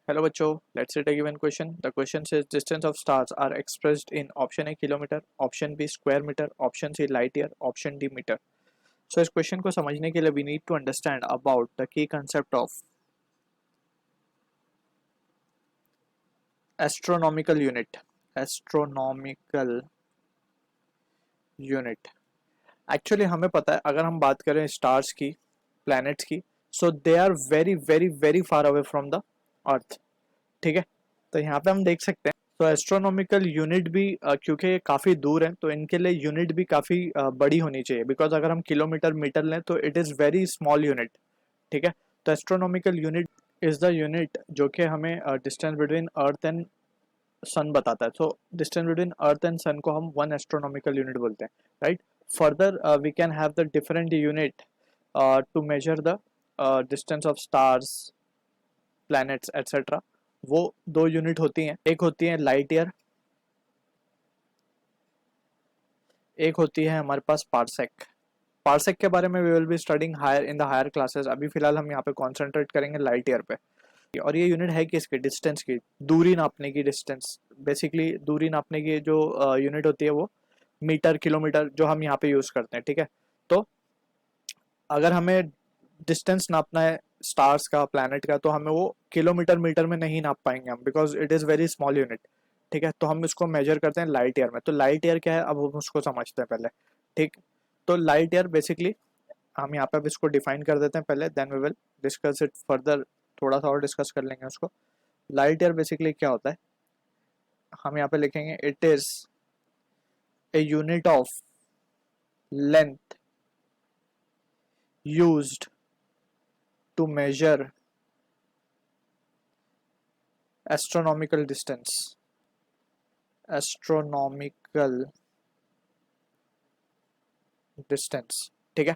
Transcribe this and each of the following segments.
Hello बच्चों, let's take a given question. The question says distance of stars are expressed in option A kilometre, option B square meter, option C light year, option D metre. So इस question को समझने के लिए we need to understand about the key concept of astronomical unit. Astronomical unit. Actually हमें पता है अगर हम बात करें stars की, planets की, so they are very very very far away from the earth. ठीक है, तो यहाँ पे हम देख सकते हैं तो एस्ट्रोनॉमिकल यूनिट भी क्योंकि ये काफ़ी दूर है तो इनके लिए यूनिट भी काफ़ी बड़ी होनी चाहिए बिकॉज अगर हम किलोमीटर मीटर लें तो it is very small unit. ठीक है, तो astronomical unit is the unit जो कि हमें distance between earth and sun बताता है. So distance between earth and sun को हम वन एस्ट्रोनॉमिकल यूनिट बोलते हैं, right. Further we can have the different unit to measure the distance of stars, planets etcetera. वो दो यूनिट होती हैं, एक होती है लाइट ईयर, एक होती है हमारे पास पार्सेक. पार्सेक के बारे में we will be studying higher in the higher classes. अभी फिलहाल हम यहाँ पे कॉन्सेंट्रेट करेंगे लाइट ईयर पे. और ये यूनिट है किसकी? डिस्टेंस की, दूरी नापने की. डिस्टेंस बेसिकली दूरी नापने की जो यूनिट होती है वो मीटर किलोमीटर जो हम यहाँ पे यूज करते हैं. ठीक है, तो अगर हमें डिस्टेंस नापना है स्टार्स का, प्लैनेट का, तो हमें वो किलोमीटर मीटर में नहीं नाप पाएंगे हम because it is very small unit. ठीक है, तो हम इसको मेजर करते हैं लाइट ईयर में. तो लाइट ईयर क्या है अब हम उसको समझते हैं पहले. ठीक, तो लाइट ईयर बेसिकली हम यहाँ पे अब इसको डिफाइन कर देते हैं पहले, then we will discuss it further. थोड़ा सा और डिस्कस कर लेंगे उसको. लाइट ईयर बेसिकली क्या होता है हम यहाँ पे लिखेंगे, it is a unit of length used to measure astronomical distance. Astronomical distance. ठीक है,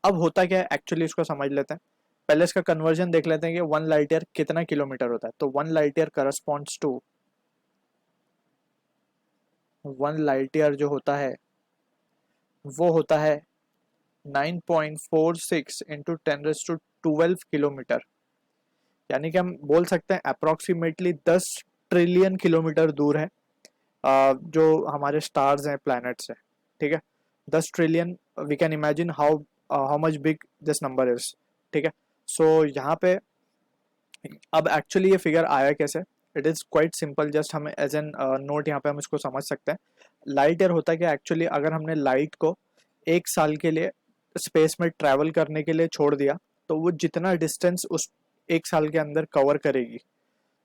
अब होता क्या है एक्चुअली इसको समझ लेते हैं. पहले इसका कन्वर्जन देख लेते हैं कि वन लाइट ईयर कितना किलोमीटर होता है. तो one light year corresponds to, one light year जो होता है वो होता है 9.46 इंटू 10⁻12 किलोमीटर. यानी कि हम बोल सकते हैं अप्रोक्सीमेटली 10 ट्रिलियन किलोमीटर दूर है जो हमारे स्टार्स हैं, प्लैनेट्स हैं. ठीक है, 10 trillion. We can imagine how much big this number is. ठीक है, सो यहाँ पे अब एक्चुअली ये फिगर आया कैसे? It is quite simple. Just हम एज एन नोट यहाँ पे हम इसको समझ सकते हैं. लाइट ईयर होता है कि एक्चुअली अगर हमने लाइट को एक साल के लिए स्पेस में ट्रैवल करने के लिए छोड़ दिया तो वो जितना डिस्टेंस उस एक साल के अंदर कवर करेगी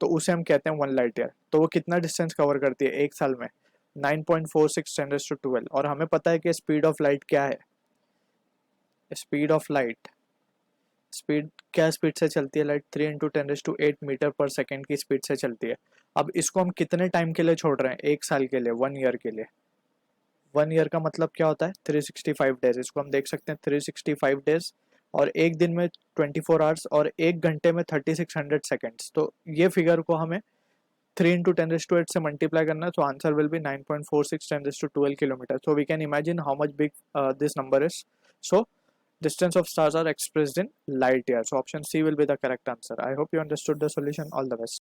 तो उसे हम कहते हैं वन लाइट ईयर. तो वो कितना डिस्टेंस कवर करती है एक साल में? 9.46 10⁻12. और हमें पता है कि स्पीड ऑफ लाइट क्या है. स्पीड ऑफ लाइट, स्पीड क्या स्पीड से चलती है लाइट? 3 इंटू 10⁸8 मीटर पर सेकेंड की स्पीड से चलती है. अब इसको हम कितने टाइम के लिए छोड़ रहे हैं? एक साल के लिए, 1 ईयर के लिए. 1 ईयर का मतलब क्या होता है? 365 डेज. इसको हम देख सकते हैं 365 डेज और एक दिन में 24 आवर्स और एक घंटे में 3600 सेकेंड्स. तो ये फिगर को हमें 3 इंटू 10⁸8 से मल्टीप्लाई करना है. तो answer will be 9.46 10⁻12 kilometre. So we can imagine how much big this number is. So distance of stars are expressed in light years. So option C will be the correct answer. I hope you understood the solution. All the best.